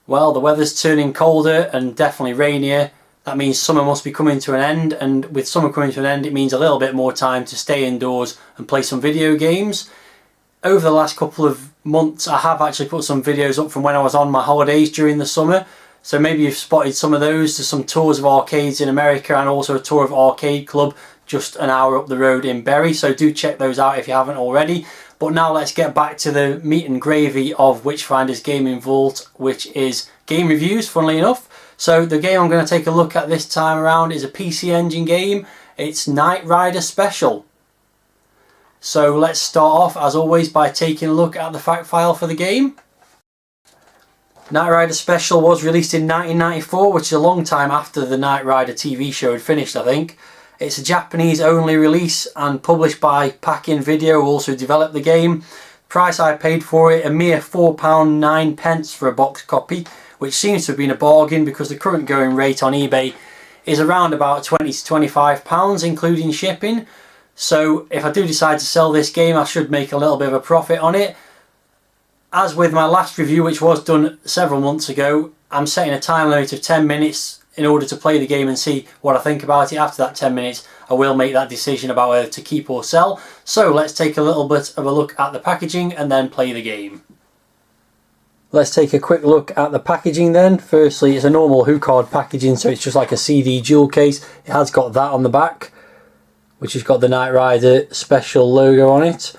Well, the weather's turning colder and definitely rainier. That means summer must be coming to an end, and with summer coming to an end it means a little bit more time to stay indoors and play some video games. Over the last couple of months I have actually put some videos up from when I was on my holidays during the summer, so maybe you've spotted some of those. There's some tours of arcades in America and also a tour of Arcade Club just an hour up the road in Bury, so do check those out if you haven't already. But now let's get back to the meat and gravy of Witchfinder's Gaming Vault, which is game reviews, funnily enough. So the game I'm going to take a look at this time around is a PC Engine game. It's Knight Rider Special. So let's start off as always by taking a look at the fact file for the game. Knight Rider Special was released in 1994, which is a long time after the Knight Rider TV show had finished, I think. It's a Japanese only release and published by Pack-In Video, who also developed the game. Price I paid for it, a mere £4.09 for a box copy, which seems to have been a bargain because the current going rate on eBay is around about £20 to £25 including shipping. So if I do decide to sell this game I should make a little bit of a profit on it. As with my last review, which was done several months ago, I'm setting a time limit of 10 minutes in order to play the game and see what I think about it. After that 10 minutes I will make that decision about whether to keep or sell. So let's take a little bit of a look at the packaging and then play the game. Let's take a quick look at the packaging then. Firstly, it's a normal HuCard packaging, so it's just like a CD jewel case. It has got that on the back, which has got the Knight Rider Special logo on it.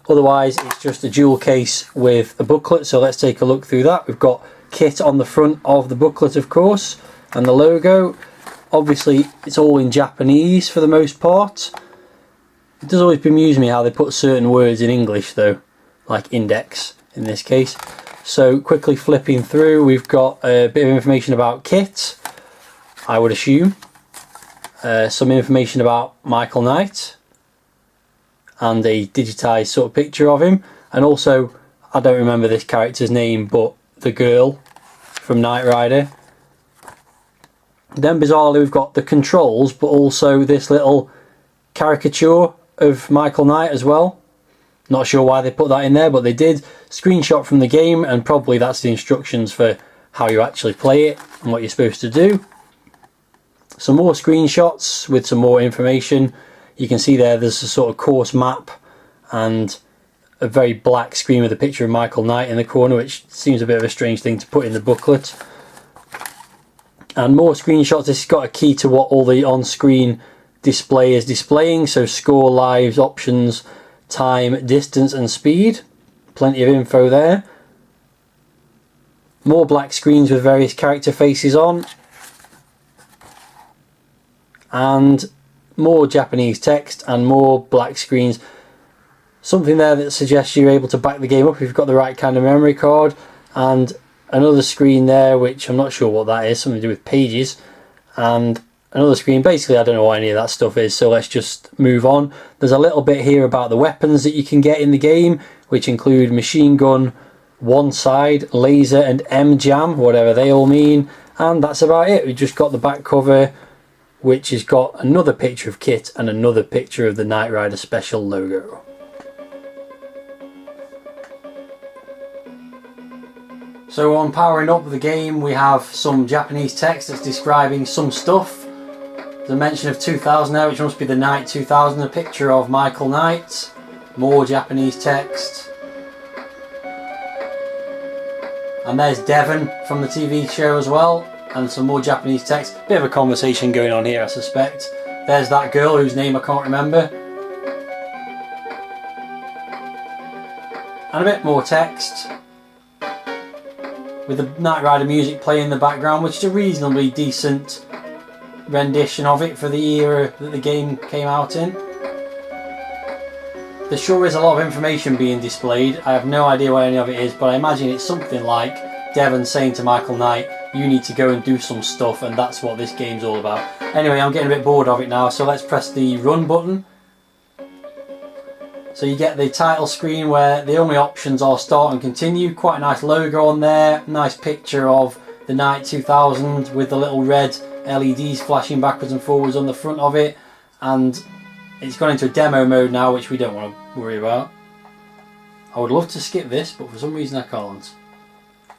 Otherwise it's just a jewel case with a booklet, so let's take a look through that. We've got kit on the front of the booklet, of course, and the logo. Obviously it's all in Japanese for the most part. It does always bemuse me how they put certain words in English though, like index in this case. So quickly flipping through, we've got a bit of information about kit, I would assume. Some information about Michael Knight and a digitised sort of picture of him, and also I don't remember this character's name, but the girl from Knight Rider. Then bizarrely we've got the controls, but also this little caricature of Michael Knight as well. Not sure why they put that in there, but they did. Screenshot from the game, and probably that's the instructions for how you actually play it and what you're supposed to do. Some more screenshots with some more information. You can see there's a sort of course map and a very black screen with a picture of Michael Knight in the corner, which seems a bit of a strange thing to put in the booklet. And more screenshots. This has got a key to what all the on-screen display is displaying, so score, lives, options, time, distance and speed. Plenty of info there. More black screens with various character faces on, and more Japanese text and more black screens. Something there that suggests you're able to back the game up if you've got the right kind of memory card, and another screen there which I'm not sure what that is, something to do with pages, and another screen. Basically I don't know what any of that stuff is, so let's just move on. There's a little bit here about the weapons that you can get in the game, which include machine gun, one side, laser and M-jam, whatever they all mean, and that's about it. We've just got the back cover, which has got another picture of kit and another picture of the Knight Rider Special logo. So on powering up the game we have some Japanese text that's describing some stuff. There's a mention of 2000 there, which must be the Knight 2000, a picture of Michael Knight, more Japanese text. And there's Devon from the TV show as well, and some more Japanese text. Bit of a conversation going on here I suspect. There's that girl whose name I can't remember. And a bit more text, with the Knight Rider music playing in the background, which is a reasonably decent rendition of it for the era that the game came out in. There sure is a lot of information being displayed. I have no idea what any of it is, but I imagine it's something like Devon saying to Michael Knight, you need to go and do some stuff, and that's what this game's all about. Anyway, I'm getting a bit bored of it now, so let's press the run button. So you get the title screen where the only options are start and continue. Quite a nice logo on there, nice picture of the Knight 2000 with the little red LEDs flashing backwards and forwards on the front of it, and it's gone into a demo mode now, which we don't want to worry about. I would love to skip this, but for some reason I can't.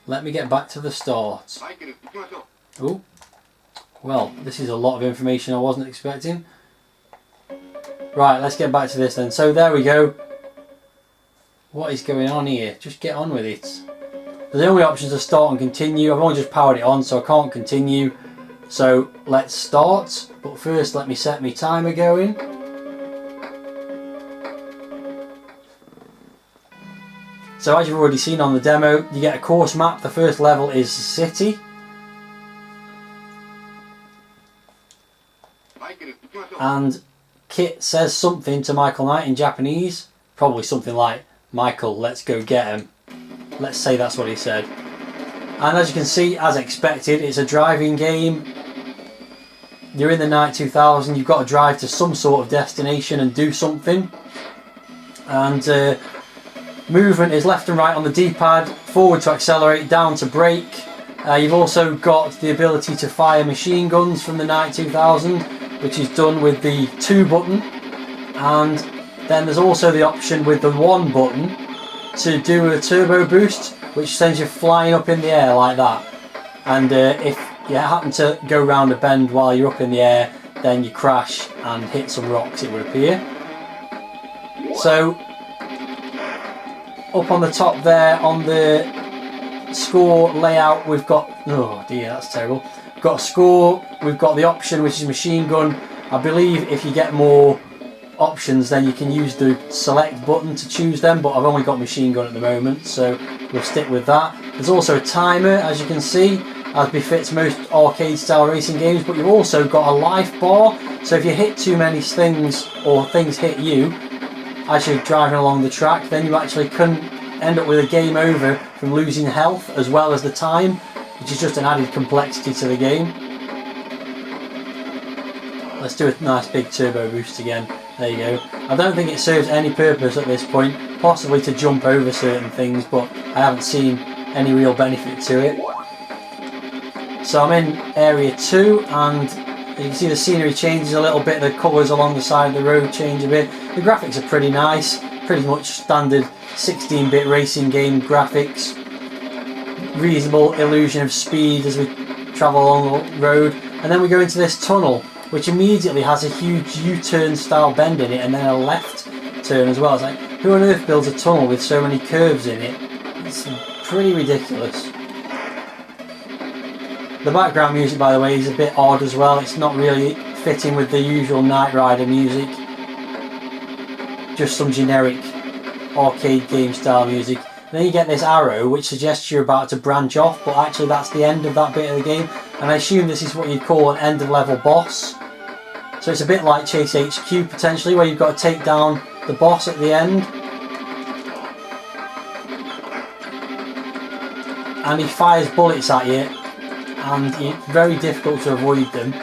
Let me get back to the start. Oh, well, this is a lot of information I wasn't expecting. Right, let's get back to this then. So there we go. What is going on here? Just get on with it. The only options are start and continue. I've only just powered it on, so I can't continue. So let's start. But first, let me set my timer going. So as you've already seen on the demo, you get a course map. The first level is City. And Kit says something to Michael Knight in Japanese. Probably something like, "Michael, let's go get him." Let's say that's what he said. And as you can see, as expected, it's a driving game. You're in the night 2000, you've got to drive to some sort of destination and do something. And movement is left and right on the D-pad, forward to accelerate, down to brake. You've also got the ability to fire machine guns from the night 2000, which is done with the 2 button. And then there's also the option with the 1 button to do a turbo boost, which sends you flying up in the air like that. And if you happen to go round a bend while you're up in the air, then you crash and hit some rocks, it would appear. So up on the top there on the score layout, we've got, oh dear, that's terrible. We've got a score, we've got the option which is machine gun. I believe if you get more options then you can use the select button to choose them, but I've only got machine gun at the moment, so we'll stick with that. There's also a timer, as you can see, as befits most arcade style racing games, but you've also got a life bar, so if you hit too many things or things hit you as you're driving along the track, then you actually can end up with a game over from losing health as well as the time, which is just an added complexity to the game. Let's do a nice big turbo boost again. There you go. I don't think it serves any purpose at this point, possibly to jump over certain things, but I haven't seen any real benefit to it. So I'm in area 2, and you can see the scenery changes a little bit, the colours along the side of the road change a bit. The graphics are pretty nice, pretty much standard 16-bit racing game graphics. Reasonable illusion of speed as we travel along the road, and then we go into this tunnel, which immediately has a huge U-turn style bend in it and then a left turn as well. It's like, who on earth builds a tunnel with so many curves in it? It's pretty ridiculous. The background music, by the way, is a bit odd as well. It's not really fitting with the usual Knight Rider music. Just some generic arcade game style music. And then you get this arrow which suggests you're about to branch off, but actually that's the end of that bit of the game. And I assume this is what you'd call an end of level boss. So it's a bit like Chase HQ potentially, where you've got to take down the boss at the end. And he fires bullets at you, and it's very difficult to avoid them.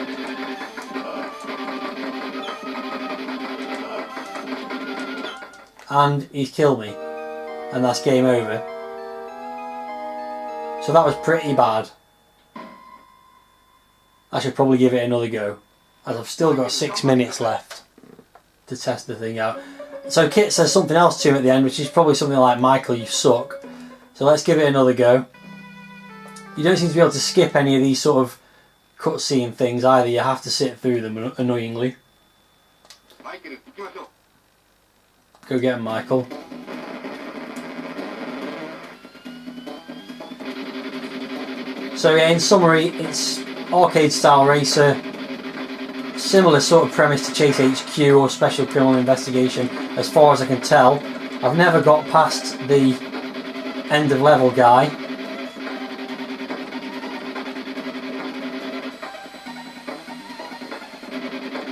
And he's killed me, and that's game over. So that was pretty bad. I should probably give it another go, as I've still got 6 minutes left to test the thing out. So Kit says something else to him at the end, which is probably something like, "Michael, you suck." So let's give it another go. You don't seem to be able to skip any of these sort of cutscene things either. You have to sit through them, annoyingly. Go get him, Michael. So yeah, in summary, it's arcade style racer, similar sort of premise to Chase HQ or Special Criminal Investigation as far as I can tell. I've never got past the end of level guy.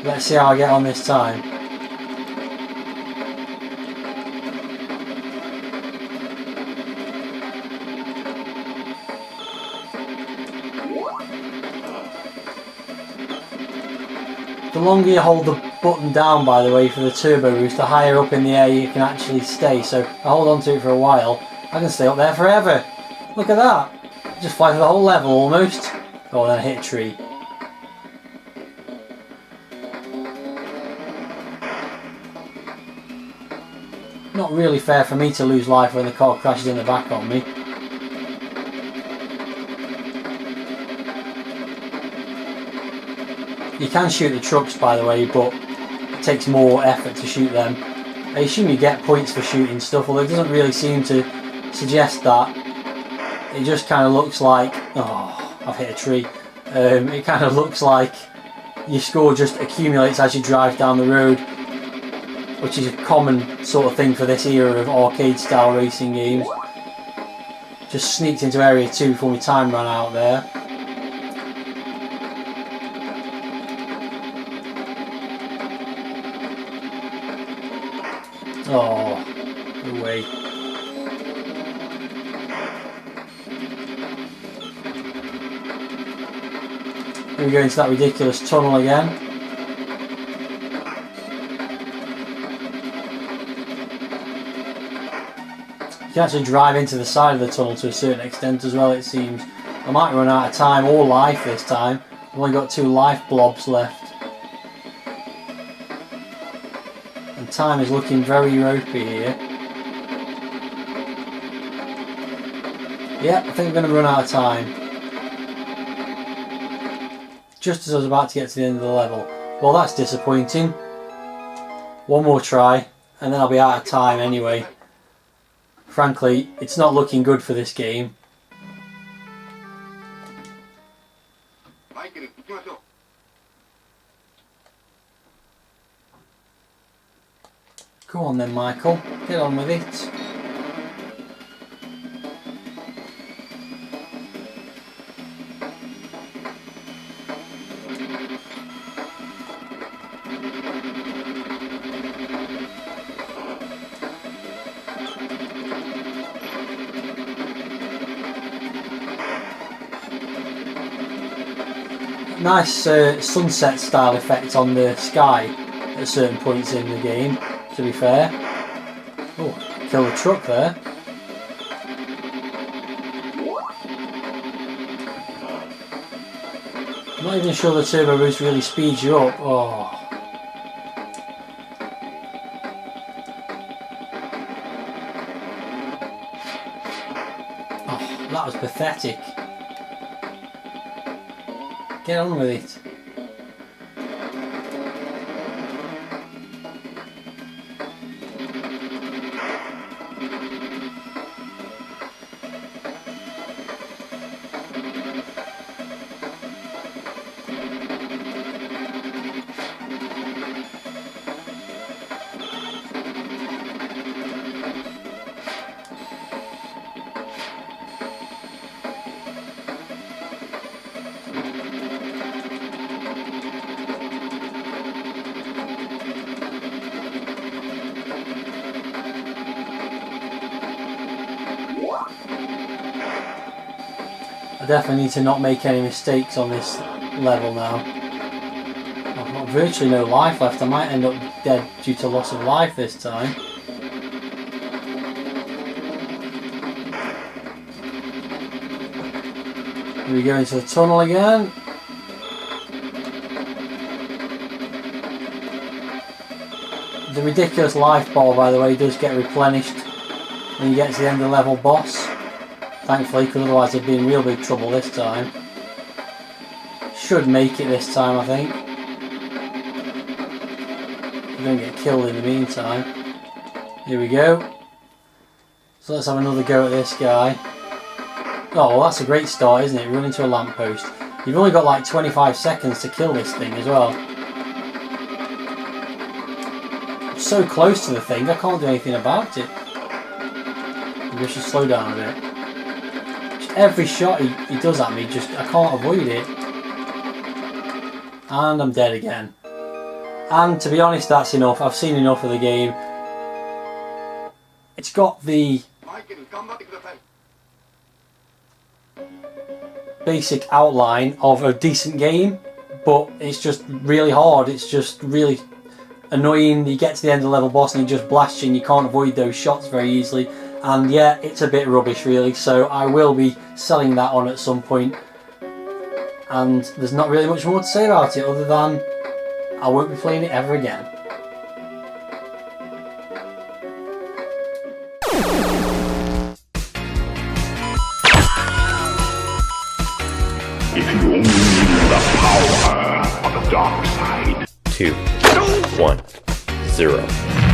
Let's see how I get on this time. The longer you hold the button down, by the way, for the turbo boost, the higher up in the air you can actually stay. So I hold on to it for a while, I can stay up there forever. Look at that. Just fly through the whole level almost. Oh, and then I hit a tree. Not really fair for me to lose life when the car crashes in the back on me. You can shoot the trucks, by the way, but it takes more effort to shoot them. I assume you get points for shooting stuff, although it doesn't really seem to suggest that. It just kind of looks like... oh, I've hit a tree. It kind of looks like your score just accumulates as you drive down the road, which is a common sort of thing for this era of arcade-style racing games. Just sneaked into Area 2 before my time ran out there. Oh, no way. Here we go into that ridiculous tunnel again. You can actually drive into the side of the tunnel to a certain extent as well, it seems. I might run out of time or life this time. I've only got 2 life blobs left. And time is looking very ropey here. Yeah, I think I'm going to run out of time. Just as I was about to get to the end of the level. Well, that's disappointing. One more try, and then I'll be out of time anyway. Frankly, it's not looking good for this game. Go on then, Michael. Get on with it. Nice sunset style effect on the sky at certain points in the game, to be fair. Oh, kill the truck there. I'm not even sure the turbo boost really speeds you up. Oh. Oh, that was pathetic. Get on with it. I definitely need to not make any mistakes on this level now. I've got virtually no life left. I might end up dead due to loss of life this time. Here we go into the tunnel again. The ridiculous life bar, by the way, does get replenished when you get to the end of the level boss. Thankfully, because otherwise I'd be in real big trouble this time. Should make it this time, I think. I'm going to get killed in the meantime. Here we go. So let's have another go at this guy. Oh, well, that's a great start, isn't it? Run into a lamppost. You've only got like 25 seconds to kill this thing as well. I'm so close to the thing, I can't do anything about it. Maybe I should slow down a bit. Every shot he does at me, I can't avoid it. And I'm dead again. And to be honest, that's enough. I've seen enough of the game. It's got the basic outline of a decent game, but it's just really hard. It's just really annoying. You get to the end of the level boss and he just blasts you and you can't avoid those shots very easily. And yeah, it's a bit rubbish really, so I will be selling that on at some point. And there's not really much more to say about it other than I won't be playing it ever again. If you only knew the power dark side. 2, 1, 0.